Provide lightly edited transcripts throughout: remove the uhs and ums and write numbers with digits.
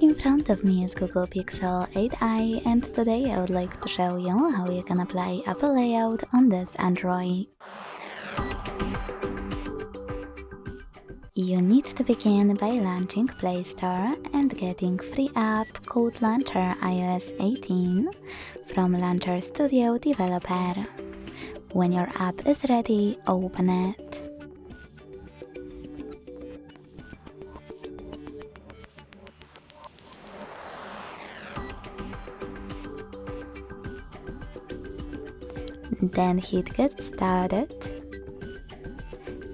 In front of me is Google Pixel 8i, and today I would like to show you how you can apply Apple layout on this Android. You need to begin by launching Play Store and getting free app called Launcher iOS 18 from Launcher Studio Developer. When your app is ready, open it. Then hit Get Started.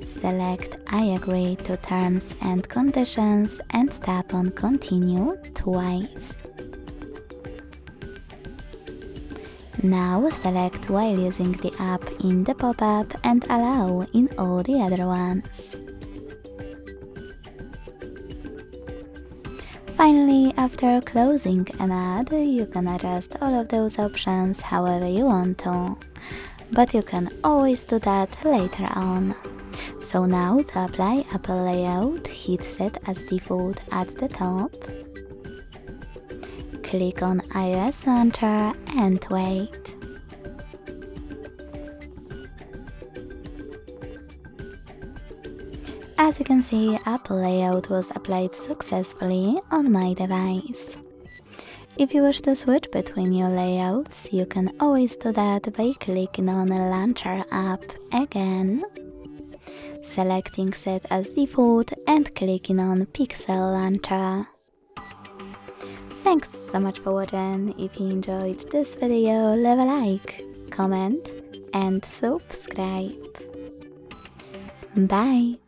Select I agree to terms and conditions and tap on Continue twice. Now select while using the app in the pop-up and allow in all the other ones. Finally, after closing an ad, you can adjust all of those options however you want to, but you can always do that later on. So now to apply Apple layout, hit Set as Default at the top, click on iOS Launcher and wait. As you can see, Apple layout was applied successfully on my device. If you wish to switch between your layouts, you can always do that by clicking on the Launcher app again, selecting Set as Default and clicking on Pixel Launcher. Thanks so much for watching. If you enjoyed this video, leave a like, comment and subscribe. Bye!